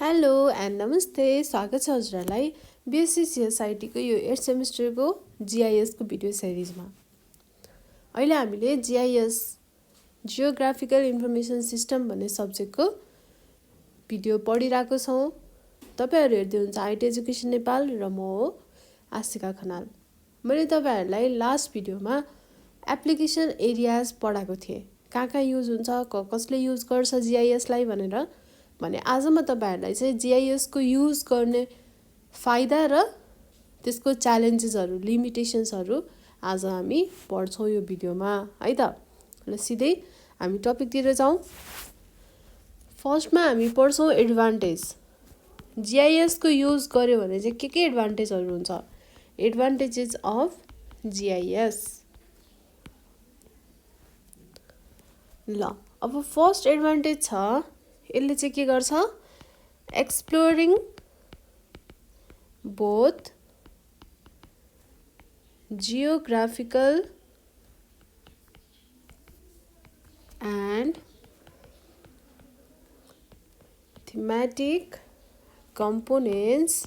Hello and नमस्ते, स्वागत छ हजुरहरूलाई बिएससी सिएसआइटीको यो 8th सेमिस्टरको जिआइएसको भिडियो सिरिजमा। अहिले हामीले जिआइएस जियोग्राफिकल इन्फर्मेसन सिस्टम भन्ने सब्जेक्टको भिडियो पढिरहेको छौँ। तपाईहरू हेर्दै हुन्छ आइटी एजुकेसन नेपाल र म हो आशिका खनाल। मैले तपाईहरूलाई लास्ट भिडियोमा एप्लिकेसन एरियाज पढाएको थिएँ, कहाँ युज हुन्छ, कसले युज गर्छ जिआइएसलाई भने आज म तपाईहरूलाई चाहिँ जिआइएसको युज गर्ने फाइदा र त्यसको च्यालेन्जेसहरू लिमिटेसन्सहरू आज हामी पढ्छौँ यो भिडियोमा है त। ल सिधै हामी टपिकतिर जाउँ। फर्स्टमा हामी पढ्छौँ एडभान्टेज। जिआइएसको युज गर्यो भने चाहिँ के एडभान्टेजहरू हुन्छ, एडभान्टेजेस अफ जिआइएस। ल अब फर्स्ट एडभान्टेज छ, यसले चाहिँ के गर्छ, exploring both geographical and thematic components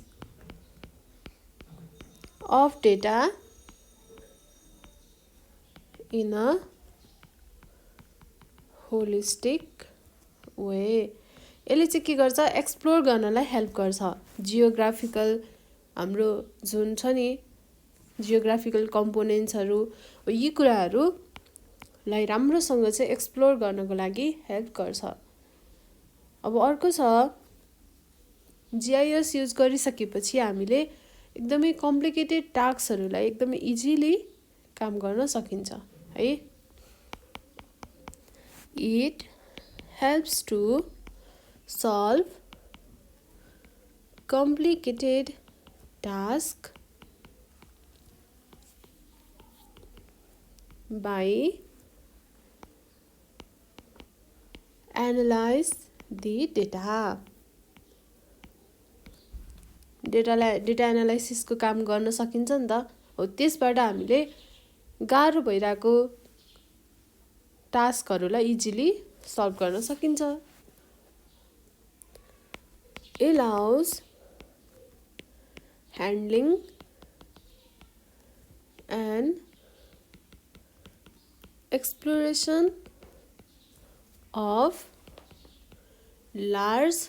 of data in a holistic way। यसले चाहिँ के गर्छ, एक्सप्लोर गर्नलाई हेल्प गर्छ। जियोग्राफिकल हाम्रो जुन छ नि जियोग्राफिकल कम्पोनेन्ट्सहरू, यी कुराहरूलाई राम्रोसँग चाहिँ एक्सप्लोर गर्नको लागि हेल्प गर्छ। अब अर्को छ, जिआइएस युज गरिसकेपछि हामीले एकदमै कम्प्लिकेटेड टास्कहरूलाई एकदमै इजिली काम गर्न सकिन्छ है। It helps to solve complicated task by analyze the data। Data एनालाइसिसको काम गर्न सकिन्छ नि त। हो त्यसबाट हामीले गाह्रो भइरहेको टास्कहरूलाई इजिली सल्भ गर्न सकिन्छ। allows handling and exploration of large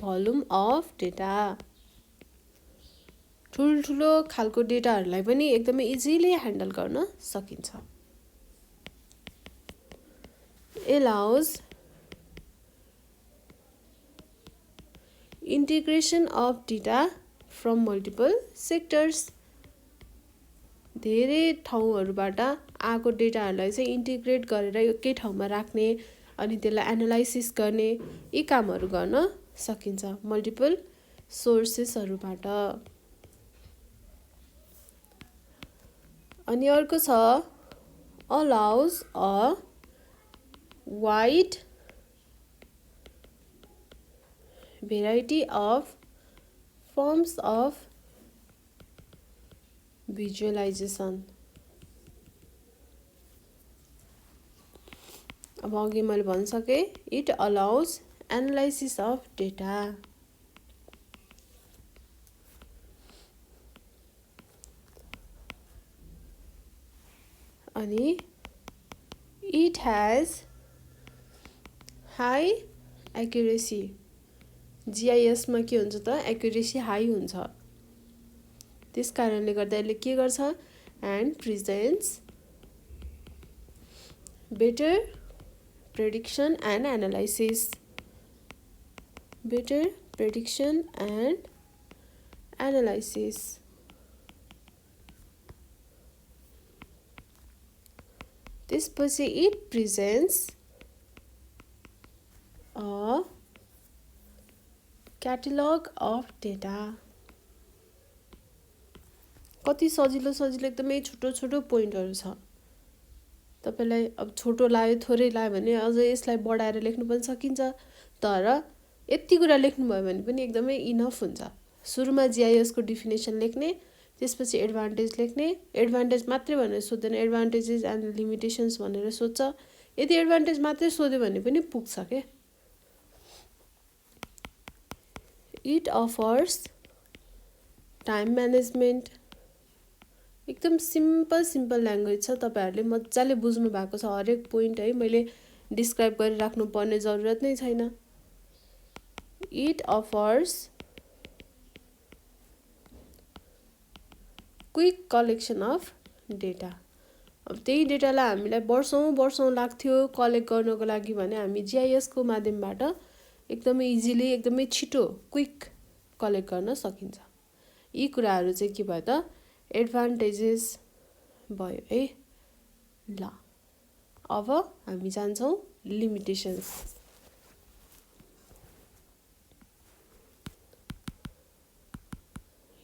volume of data। ठुल्ठुलो खालको डेटाहरूलाई पनि एकदमै इजिली ह्यान्डल गर्न सकिन्छ। allows integration of data from multiple sectors। धेरै ठाउँहरूबाट आएको डेटाहरूलाई चाहिँ इन्टिग्रेट गरेर एकै ठाउँमा राख्ने अनि त्यसलाई एनालाइसिस गर्ने, यी कामहरू गर्न सकिन्छ मल्टिपल सोर्सेसहरूबाट। अनि अर्को छ, allows a wide variety of forms of visualization। अब अघि मैले भनिसकेँ, it allows analysis of data. अनि इट हैज हाई एक्युरेसी। जिआइएसमा के हुन्छ त, एक्युरेसी हाई हुन्छ। त्यस कारणले गर्दा यसले के गर्छ, and presents better prediction and analysis. Better prediction and analysis. त्यसपछि it presents a catalogue of data. कति सजिलो एकदमै छोटो पोइन्टहरू छ। तपाईँलाई अब छोटो लाग्यो, थोरै लाग्यो भने अझ यसलाई बढाएर लेख्नु पनि सकिन्छ, तर यति कुरा लेख्नुभयो भने पनि एकदमै इनफ हुन्छ। सुरुमा जिआइएसको डिफिनेसन लेख्ने, त्यसपछि एडभान्टेज लेख्ने, एडभान्टेज मात्रै भनेर सोध्दैन, एडभान्टेजेस एन्ड लिमिटेसन्स भनेर सोध्छ। यदि एडभान्टेज मात्रै सोध्यो भने पनि पुग्छ के। It offers time management. एकदम सिम्पल ल्याङ्ग्वेज छ, तपाईँहरूले मजाले बुझ्नु भएको छ हरेक पोइन्ट है, मैले डिस्क्राइब गरिराख्नु पर्ने जरुरत नै छैन। It offers quick collection of data. अब त्यही डेटालाई हामीलाई वर्षौं लाग्थ्यो कलेक्ट गर्नको लागि भने हामी GIS को माध्यमबाट एकदमै इजिली एकदमै छिटो क्विक कलेक्ट गर्न सकिन्छ। यी कुराहरू चाहिँ के भयो त एडभान्टेजेस भयो है। ल अब हामी जान्छौँ लिमिटेशन्स।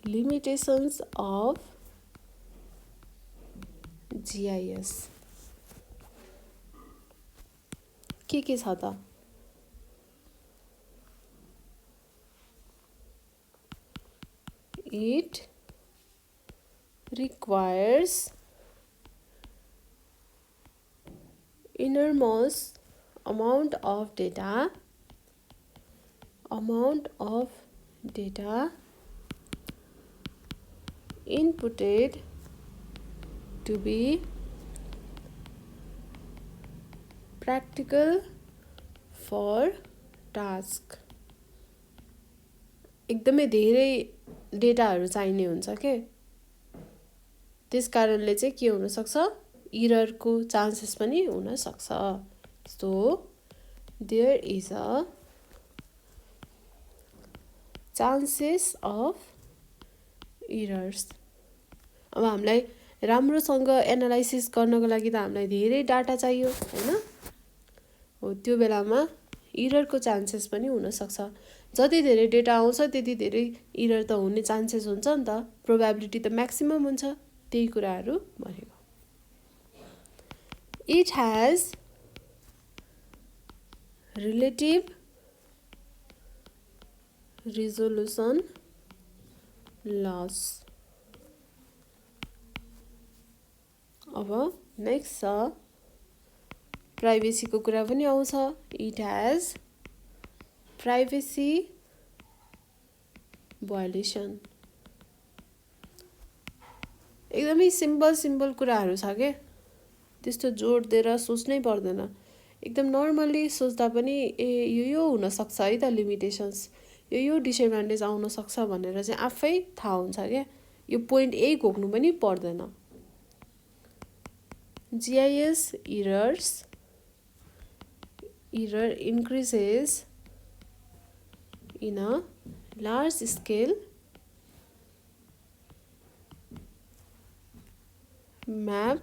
लिमिटेशन्स अफ GIS के छ त? It requires enormous amount of data inputted to be practical for task। एकदमै धेरै डेटाहरू चाहिने हुन्छ के, त्यस कारणले चाहिँ के हुन सक्छ, इररको चान्सेस पनि हुन सक्छ। So there is a chances of errors. अब हामीलाई राम्रोसँग एनालाइसिस गर्नको लागि त हामीलाई धेरै डाटा चाहियो हैन, हो त्यो बेलामा इररको चान्सेस पनि हुन सक्छ। जति धेरै डेटा आउँछ त्यति धेरै इरर त हुने चान्सेस हुन्छ नि त, प्रोबेबिलिटी त म्याक्सिमम हुन्छ, त्यही कुराहरू भनेको। It has relative resolution loss. अब नेक्स्ट छ प्राइभेसीको कुरा पनि आउँछ। It has privacy violation. एकदमै सिम्पल कुराहरू छ के, त्यस्तो जोड दिएर सोच्नै पर्दैन, एकदम नर्मली सोच्दा पनि यो हुन सक्छ है त लिमिटेशन्स, यो डिसएडभान्टेज आउन सक्छ भनेर चाहिँ आफै थाहा हुन्छ क्या, यो पोइन्ट ए घोक्नु पनि पर्दैन। GIS error increases in a large scale map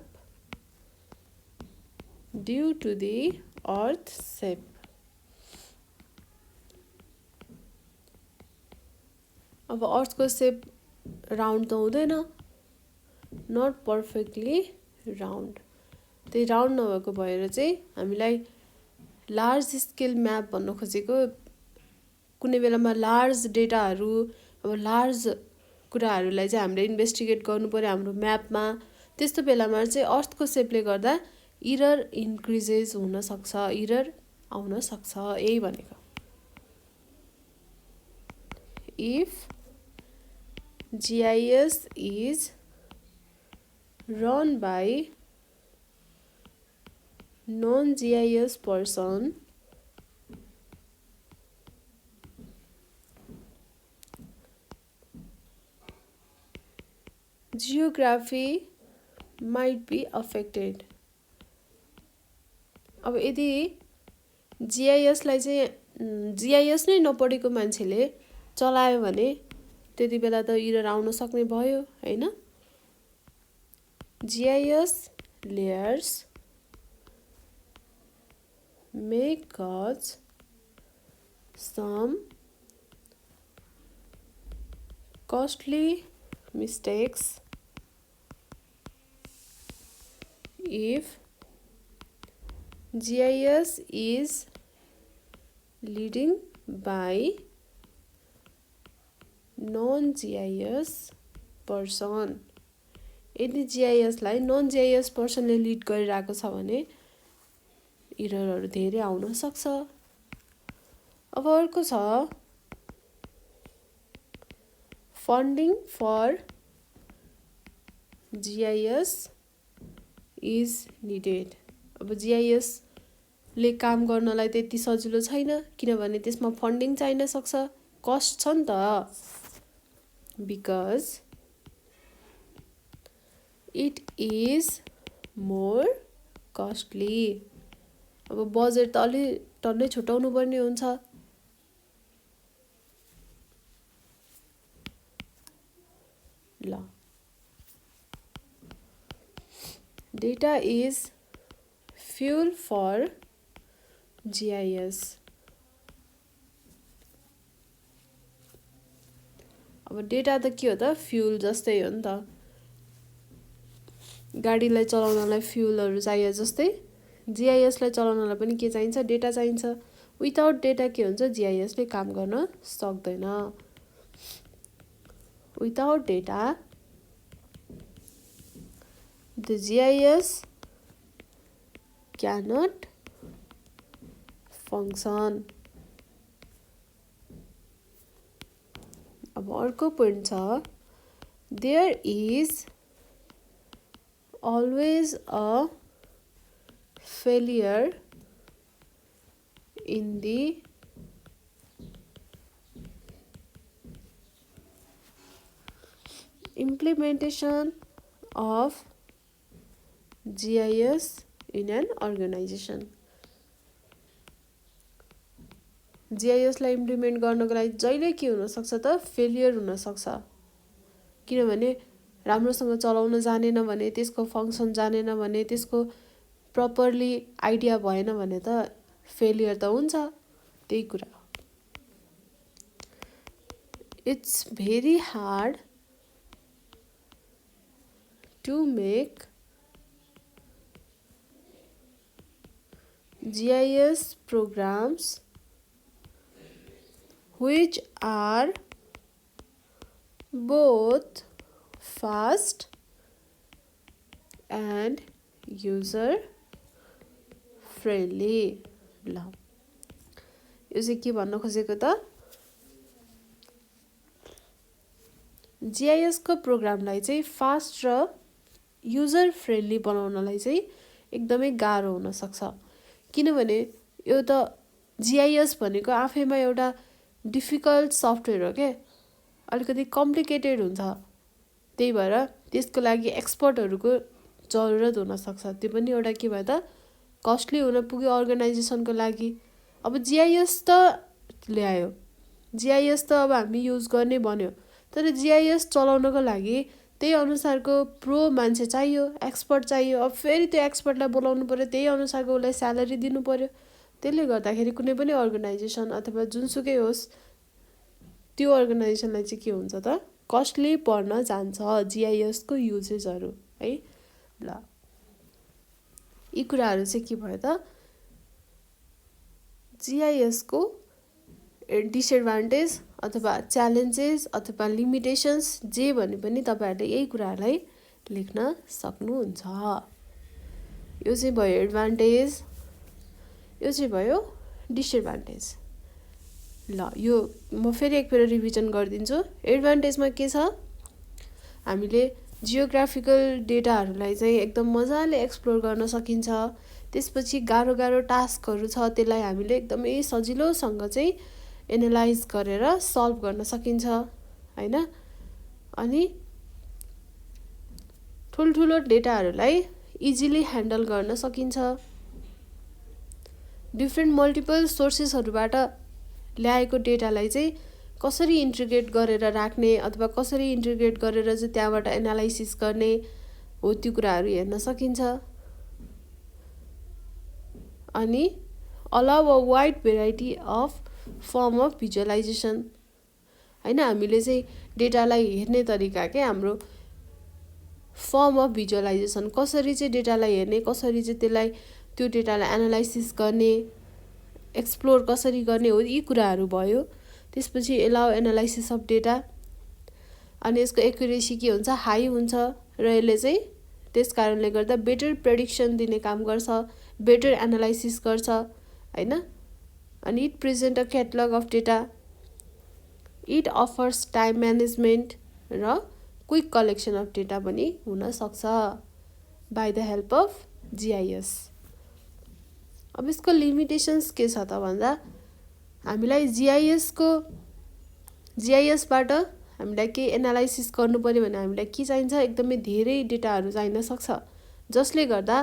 due to the earth shape। अब अर्थको सेप राउन्ड त हुँदैन, नट पर्फेक्टली राउन्ड, त्यही राउन्ड नभएको भएर चाहिँ हामीलाई लार्ज स्केल म्याप भन्न खोजेको, कुनै बेलामा लार्ज डेटाहरू, अब लार्ज कुराहरूलाई चाहिँ हामीले इन्भेस्टिगेट गर्नु पर्यो हाम्रो म्यापमा, त्यस्तो बेलामा चाहिँ अर्थको सेपले गर्दा इरर इन्क्रिजेस हुन सक्छ, इरर आउन सक्छ, यही भनेको। If GIS is run by non-GIS person, geography might be affected। अब यदि GIS लाई चाहिँ GIS नै नपढेको मान्छेले चलायो भने त्यति बेला त इरर आउन सक्ने भयो हैन। GIS layers may cause some costly mistakes if GIS is leading by non-GIS person। यदि GIS लाई non-GIS पर्सनले लिड गरिरहेको छ भने इररहरू धेरै आउन सक्छ। अब अर्को छ funding for GIS is needed. अब GIS ले काम गर्नलाई त्यति सजिलो छैन किनभने त्यसमा फन्डिङ चाहिन सक्छ, कस्ट छ नि त, because it is more costly. अब बजेट त अलि टन्नै छुटाउनु पर्ने हुन्छ। ल data is fuel for GIS। अब डेटा त के हो त, फ्युल जस्तै हो नि त। गाडीलाई चलाउनलाई फ्युलहरू चाहिए जस्तै GIS लाई चलाउनलाई पनि के चाहिन्छ, डेटा चाहिन्छ। विदाउट डेटा के हुन्छ, GIS ले काम गर्न सक्दैन। Without data the GIS cannot function। अब अर्को पोइन्ट छ, there is always a failure in the implementation of GIS in an organization। GIS लाई इम्प्लिमेन्ट गर्नको लागि जहिले के हुन सक्छ त, फेलियर हुन सक्छ। किनभने राम्रोसँग चलाउन जानेन भने, त्यसको फङ्सन जानेन भने, त्यसको प्रपरली आइडिया भएन भने त फेलियर त हुन्छ। त्यही कुरा it's very hard to make GIS programs which are both fast and user friendly। ल यो चाहिँ के भन्न खोजेको त, GIS को प्रोग्रामलाई चाहिँ फास्ट र युजर फ्रेन्डली बनाउनलाई चाहिँ एकदमै गाह्रो हुन सक्छ। किनभने यो त GIS भनेको आफैमा एउटा डिफिकल्ट सफ्टवेयर हो के, अलिकति कम्प्लिकेटेड हुन्छ। त्यही भएर त्यसको लागि एक्सपर्टहरूको जरुरत हुन सक्छ। त्यो पनि एउटा के भयो त, कस्टली हुन पुग्यो अर्गनाइजेसनको लागि। अब GIS त ल्यायो, GIS त अब हामी युज गर्ने बन्यो, तर GIS चलाउनको लागि त्यही अनुसारको प्रो मान्छे चाहियो, एक्सपर्ट चाहियो। अब फेरि त्यो एक्सपर्टलाई बोलाउनु पर्यो, त्यही अनुसारको उसलाई स्यालेरी दिनु पर्यो। त्यसले गर्दाखेरि कुनै पनि अर्गनाइजेसन अथवा जुनसुकै होस्, त्यो अर्गनाइजेसनलाई चाहिँ के हुन्छ त, कस्टली पर्न जान्छ GIS को युजेसहरू है। ल यी कुराहरू चाहिँ के भयो त, GIS को डिसएडभान्टेज अथवा च्यालेन्जेस अथवा लिमिटेशन्स जे भने पनि तपाईहरुले यही कुराहरूलाई लेख्न सक्नुहुन्छ। यो चाहिँ भयो एडभान्टेज, यो चाहिँ भयो डिसएडभान्टेज। ल यो म फेरि एकपल्ट रिभिजन गरिदिन्छु। एडभान्टेजमा के छ, हामीले जियोग्राफिकल डेटाहरूलाई चाहिँ एकदम मजाले एक्सप्लोर गर्न सकिन्छ। त्यसपछि गाह्रो गाह्रो टास्कहरू छ, त्यसलाई हामीले एकदमै सजिलोसँग चाहिँ एनालाइज गरेर सल्भ गर्न सकिन्छ हैन। अनि ठुलठुलो डेटाहरूलाई इजिली ह्यान्डल गर्न सकिन्छ। डिफ्रेन्ट मल्टिपल सोर्सेसहरूबाट ल्याएको डेटालाई चाहिँ कसरी इन्टिग्रेट गरेर राख्ने अथवा कसरी इन्टिग्रेट गरेर चाहिँ त्यहाँबाट एनालाइसिस गर्ने हो, त्यो कुराहरू हेर्न सकिन्छ। अनि allow a wide variety of form of visualisation हैन। हामीले चाहिँ डेटालाई हेर्ने तरिका के हाम्रो फर्म अफ भिजुअलाइजेसन, कसरी चाहिँ डेटालाई हेर्ने, कसरी चाहिँ त्यसलाई त्यो डेटालाई एनालाइसिस गर्ने, एक्सप्लोर कसरी गर्ने हो, यी कुराहरू भयो। त्यसपछि एलाउ एनालाइसिस अफ डेटा, अनि यसको एक्युरेसी के हुन्छ, हाई हुन्छ र यसले चाहिँ त्यस कारणले गर्दा बेटर प्रेडिक्सन दिने काम गर्छ, बेटर एनालाइसिस गर्छ हैन। अनि it present a catalogue of data, it offers time management र क्विक कलेक्सन अफ डेटा पनि हुनसक्छ by the help of GIS। अब यसको लिमिटेसन्स के छ त भन्दा हामीलाई GISबाट हामीलाई केही एनालाइसिस गर्नु पर्यो भने हामीलाई के चाहिन्छ, एकदमै धेरै डेटाहरू चाहिन सक्छ, जसले गर्दा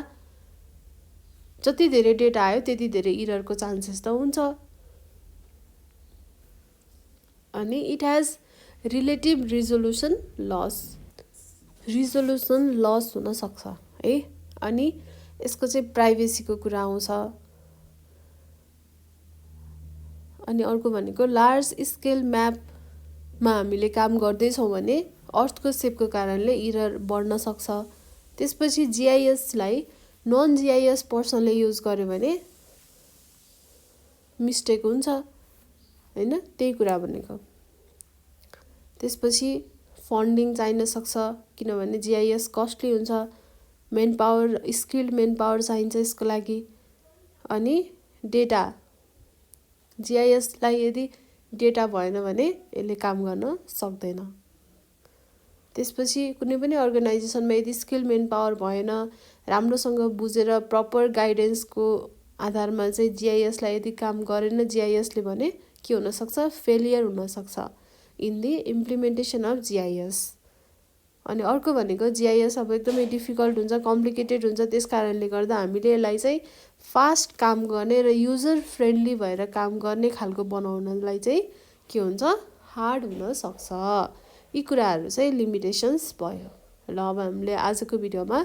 जति धेरै डेटा आयो त्यति धेरै इररको चान्सेस त हुन्छ। अनि it has relative resolution loss हुन सक्छ है। अनि यसको चाहिँ प्राइभेसीको कुरा आउँछ। अनि अर्को भनेको लार्ज स्केल म्यापमा हामीले काम गर्दैछौँ भने अर्थको सेपको कारणले इरर बढ्न सक्छ। त्यसपछि GISलाई नन GIS पर्सनले युज गर्यो भने मिस्टेक हुन्छ हैन, त्यही कुरा भनेको। त्यसपछि फन्डिङ चाहिन सक्छ किनभने GIS कस्टली हुन्छ, main power skilled main power चाहिन्छ यसको लागि। अनि डेटा GISलाई यदि डेटा भएन भने यसले काम गर्न सक्दैन। त्यसपछि कुनै पनि अर्गनाइजेसनमा यदि स्किल मेन पावर भएन, राम्रोसँग बुझेर प्रपर गाइडेन्सको आधारमा चाहिँ GISलाई यदि काम गरेन GISले भने के हुनसक्छ, फेलियर हुनसक्छ in the implementation of GIS। अनि अर्को भनेको GIS अब एकदमै डिफिकल्ट हुन्छ, कम्प्लिकेटेड हुन्छ, त्यस कारणले गर्दा हामीले यसलाई चाहिँ फास्ट काम गर्ने र युजर फ्रेन्डली भएर काम गर्ने खालको बनाउनलाई चाहिँ के हुन्छ, हार्ड हुन सक्छ। यी कुराहरू चाहिँ लिमिटेसन्स भयो। ल अब हामीले आजको भिडियोमा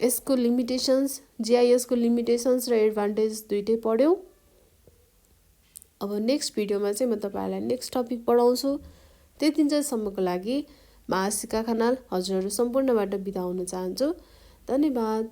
यसको लिमिटेसन्स, GISको लिमिटेसन्स र एडभान्टेज दुइटै पढ्यौँ। अब नेक्स्ट भिडियोमा चाहिँ म तपाईँहरूलाई नेक्स्ट टपिक पढाउँछु। त्यति दिनसम्मको लागि म आशिका खनाल हजुरहरू सम्पूर्णबाट बिदा हुन चाहन्छु। धन्यवाद।